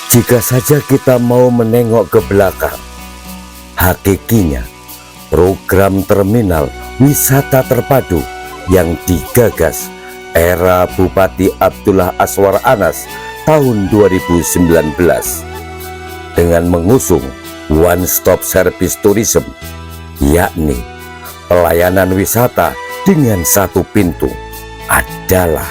Jika saja kita mau menengok ke belakang, hakikinya program terminal wisata terpadu yang digagas era Bupati Abdullah Aswar Anas tahun 2019 dengan mengusung One Stop Service Tourism, yakni pelayanan wisata dengan satu pintu, adalah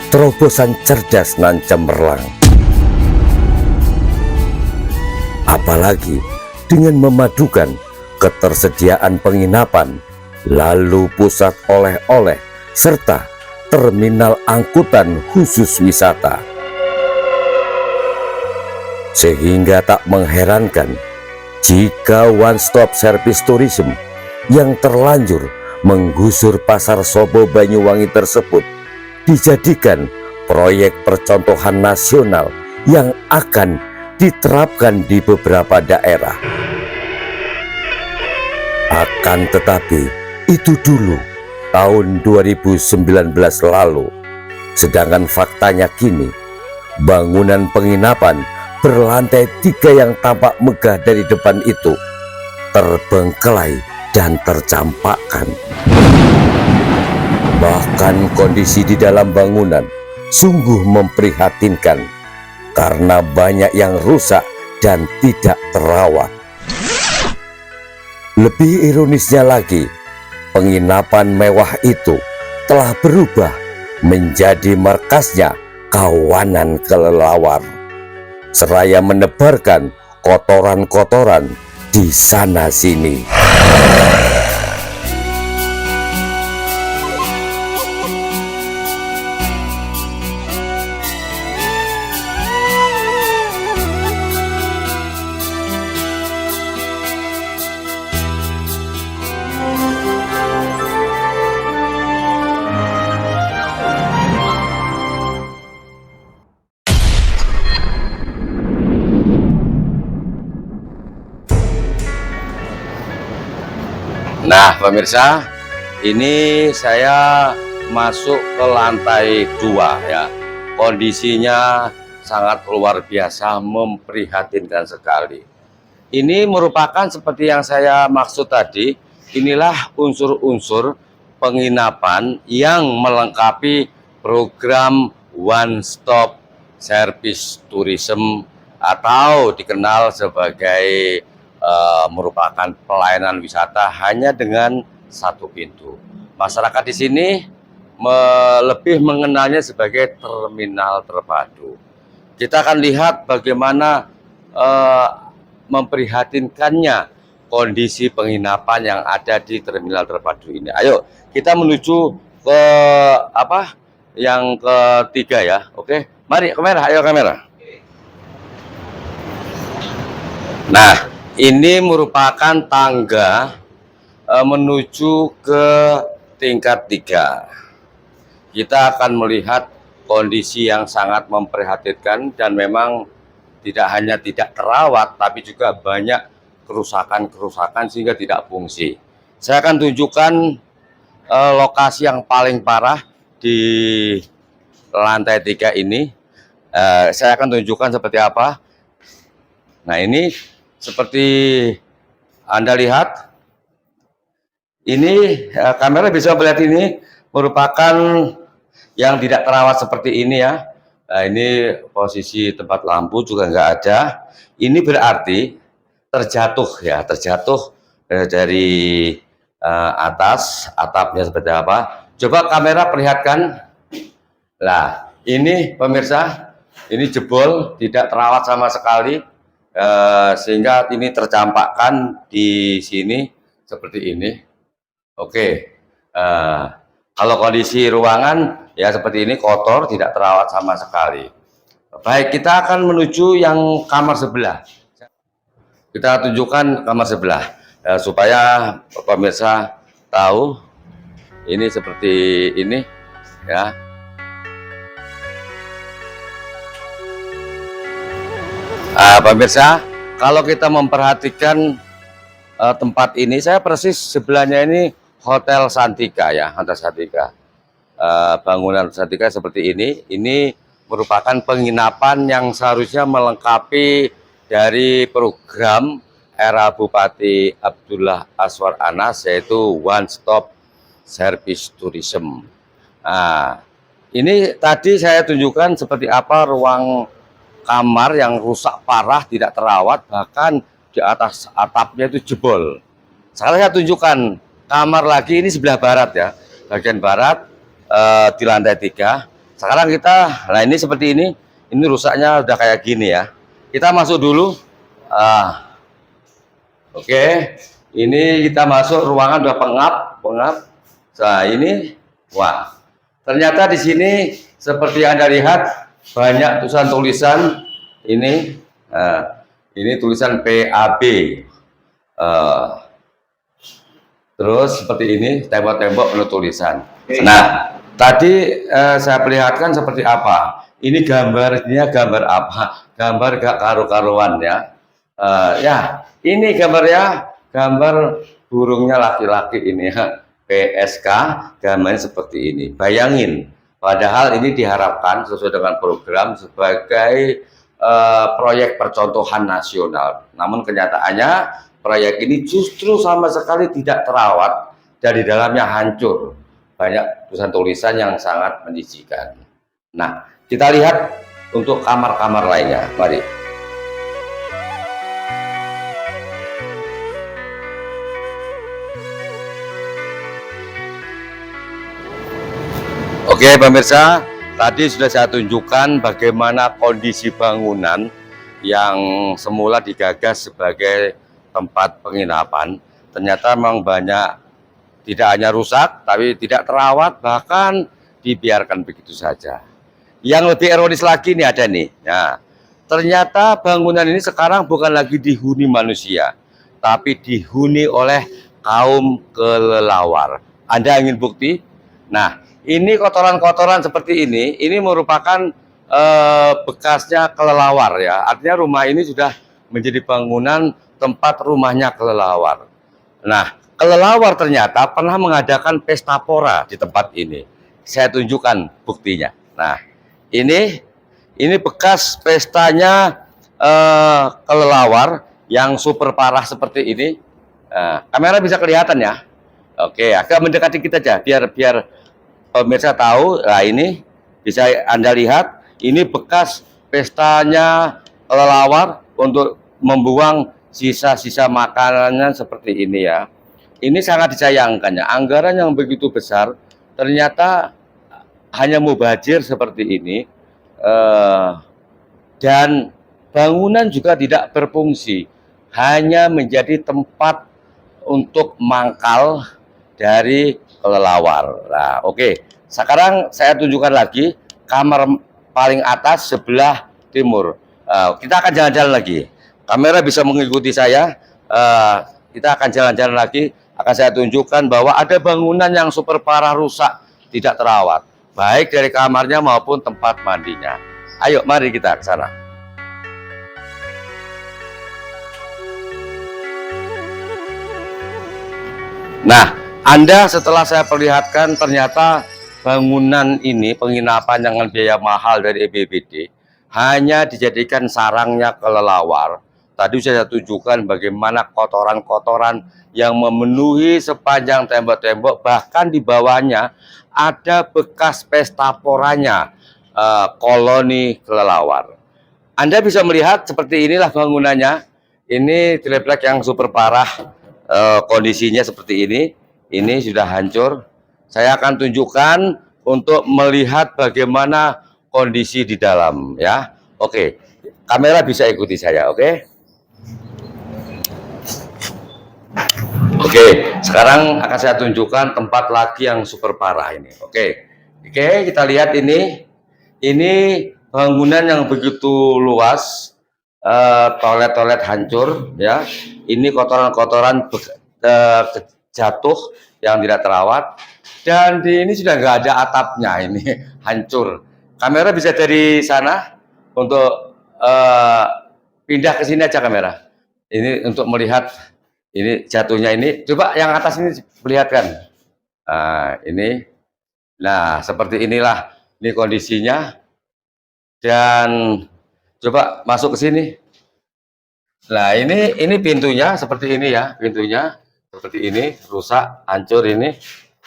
terobosan cerdas nan cemerlang. Apalagi dengan memadukan ketersediaan penginapan, lalu pusat oleh-oleh, serta terminal angkutan khusus wisata. Sehingga tak mengherankan jika One Stop Service Tourism yang terlanjur menggusur pasar Sobo Banyuwangi tersebut dijadikan proyek percontohan nasional yang akan diterapkan di beberapa daerah. Akan tetapi itu dulu tahun 2019 lalu, sedangkan faktanya kini bangunan penginapan berlantai 3 yang tampak megah dari depan itu terbengkelai dan tercampakkan. Bahkan kondisi di dalam bangunan sungguh memprihatinkan karena banyak yang rusak dan tidak terawat. Lebih ironisnya lagi, penginapan mewah itu telah berubah menjadi markasnya kawanan kelelawar, seraya menebarkan kotoran-kotoran di sana sini. Nah pemirsa, ini saya masuk ke lantai 2 ya. Kondisinya sangat luar biasa, memprihatinkan sekali. Ini merupakan seperti yang saya maksud tadi, inilah unsur-unsur penginapan yang melengkapi program One Stop Service Tourism atau dikenal sebagai merupakan pelayanan wisata hanya dengan satu pintu. Masyarakat di sini lebih mengenalnya sebagai terminal terpadu. Kita akan lihat bagaimana memprihatinkannya kondisi penginapan yang ada di terminal terpadu ini. Ayo kita menuju ke yang ketiga ya. Oke, mari kamera, ayo kamera. Nah, ini merupakan tangga menuju ke tingkat 3. Kita akan melihat kondisi yang sangat memprihatinkan dan memang tidak hanya tidak terawat, tapi juga banyak kerusakan-kerusakan sehingga tidak fungsi. Saya akan tunjukkan lokasi yang paling parah di lantai 3 ini. Saya akan tunjukkan seperti apa. Nah, ini seperti Anda lihat, ini kamera bisa melihat ini merupakan yang tidak terawat seperti ini ya. Nah, ini posisi tempat lampu juga nggak ada. Ini berarti terjatuh ya, terjatuh dari atas, atapnya seperti apa. Coba kamera perlihatkan. Nah, ini pemirsa, ini jebol, tidak terawat sama sekali. Sehingga ini tercampakkan di sini seperti ini. Oke, kalau kondisi ruangan ya seperti ini, kotor, tidak terawat sama sekali. Baik, kita akan menuju yang kamar sebelah. Kita tunjukkan kamar sebelah supaya pemirsa tahu ini seperti ini ya. Pemirsa, kalau kita memperhatikan tempat ini, saya persis sebelahnya ini Hotel Santika ya, Hotel Santika. Bangunan Santika seperti ini merupakan penginapan yang seharusnya melengkapi dari program era Bupati Abdullah Aswar Anas, yaitu One Stop Service Tourism. Nah, ini tadi saya tunjukkan seperti apa ruang kamar yang rusak parah, tidak terawat, bahkan di atas atapnya itu jebol. Sekarang saya tunjukkan kamar lagi, ini sebelah barat ya, bagian barat di lantai 3. Sekarang kita, nah ini seperti ini rusaknya udah kayak gini ya. Kita masuk dulu. Oke, ini kita masuk, ruangan udah pengap. Nah ini, wah, ternyata di sini seperti yang Anda lihat banyak tulisan ini. Ini tulisan PAB. Terus seperti ini tembok-tembok penuh tulisan. Nah, tadi saya perlihatkan seperti apa. Ini gambarnya gambar apa? Gambar gak karu-karuan ya. Ya, ini gambarnya gambar burungnya laki-laki ini ya. PSK, gambarnya seperti ini. Bayangin, padahal ini diharapkan sesuai dengan program sebagai proyek percontohan nasional. Namun kenyataannya proyek ini justru sama sekali tidak terawat dan di dalamnya hancur. Banyak tulisan-tulisan yang sangat menjijikan. Nah, kita lihat untuk kamar-kamar lainnya. Mari. Oke pemirsa, tadi sudah saya tunjukkan bagaimana kondisi bangunan yang semula digagas sebagai tempat penginapan. Ternyata memang banyak, tidak hanya rusak, tapi tidak terawat, bahkan dibiarkan begitu saja. Yang lebih ironis lagi nih ada nih. Nah, ternyata bangunan ini sekarang bukan lagi dihuni manusia, tapi dihuni oleh kaum kelelawar. Anda ingin bukti? Nah, ini kotoran-kotoran seperti ini merupakan bekasnya kelelawar ya. Artinya rumah ini sudah menjadi bangunan tempat rumahnya kelelawar. Nah, kelelawar ternyata pernah mengadakan pesta pora di tempat ini. Saya tunjukkan buktinya. Nah, ini bekas pestanya kelelawar yang super parah seperti ini. Kamera bisa kelihatan ya. Oke, agak mendekati kita aja biar pemirsa tahu. Nah, ini bisa Anda lihat, ini bekas pestanya kelelawar untuk membuang sisa-sisa makanannya seperti ini ya. Ini sangat disayangkan ya, anggaran yang begitu besar ternyata hanya mubazir seperti ini, dan bangunan juga tidak berfungsi, hanya menjadi tempat untuk mangkal dari kelelawar. Nah, oke. Sekarang saya tunjukkan lagi kamar paling atas sebelah timur. Kita akan jalan-jalan lagi. Kamera bisa mengikuti saya. Kita akan jalan-jalan lagi. Akan saya tunjukkan bahwa ada bangunan yang super parah rusak, tidak terawat, baik dari kamarnya maupun tempat mandinya. Ayo, mari kita ke sana. Nah, Anda setelah saya perlihatkan ternyata bangunan ini penginapan dengan biaya mahal dari EBBD hanya dijadikan sarangnya kelelawar. Tadi saya tunjukkan bagaimana kotoran-kotoran yang memenuhi sepanjang tembok-tembok, bahkan di bawahnya ada bekas pesta poranya koloni kelelawar. Anda bisa melihat seperti inilah bangunannya. Ini triplek yang super parah, kondisinya seperti ini sudah hancur. Saya akan tunjukkan untuk melihat bagaimana kondisi di dalam ya. Oke, kamera bisa ikuti saya. Oke, sekarang akan saya tunjukkan tempat lagi yang super parah ini. Oke, kita lihat ini bangunan yang begitu luas, toilet-toilet hancur ya. Ini kotoran-kotoran jatuh yang tidak terawat, dan di ini sudah nggak ada atapnya, ini hancur. Kamera bisa dari sana untuk pindah ke sini aja kamera. Ini untuk melihat ini jatuhnya ini. Coba yang atas ini perlihatkan. Nah, ini. Nah, seperti inilah ini kondisinya. Dan coba masuk ke sini. Nah, ini pintunya seperti ini ya, pintunya seperti ini, rusak, hancur ini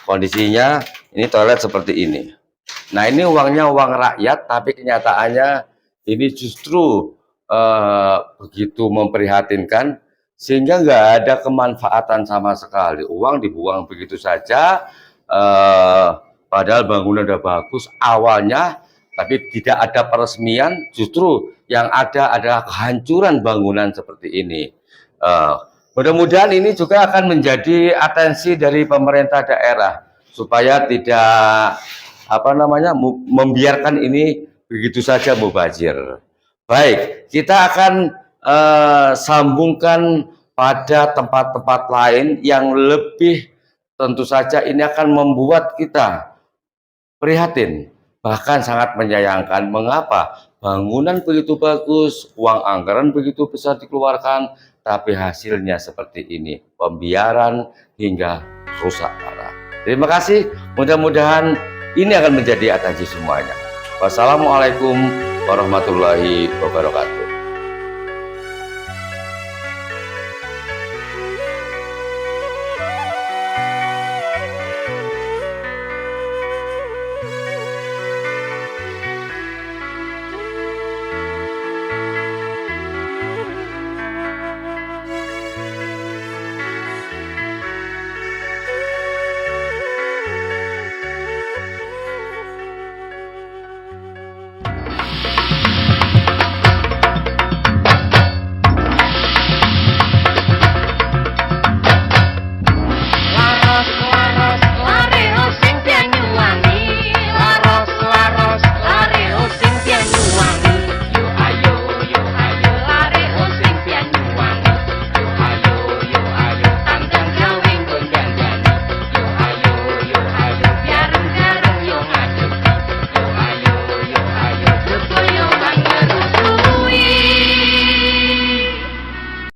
kondisinya. Ini toilet seperti ini. Nah, ini uangnya uang rakyat, tapi kenyataannya ini justru begitu memprihatinkan, sehingga nggak ada kemanfaatan sama sekali. Uang dibuang begitu saja, padahal bangunan udah bagus awalnya, tapi tidak ada peresmian, justru yang ada adalah kehancuran bangunan seperti ini. Mudah-mudahan ini juga akan menjadi atensi dari pemerintah daerah supaya tidak membiarkan ini begitu saja mubazir. Baik, kita akan sambungkan pada tempat-tempat lain yang lebih, tentu saja ini akan membuat kita prihatin, bahkan sangat menyayangkan. Mengapa bangunan begitu bagus, uang anggaran begitu besar dikeluarkan, tapi hasilnya seperti ini, pembiaran hingga rusak parah. Terima kasih, mudah-mudahan ini akan menjadi atensi semuanya. Wassalamualaikum warahmatullahi wabarakatuh.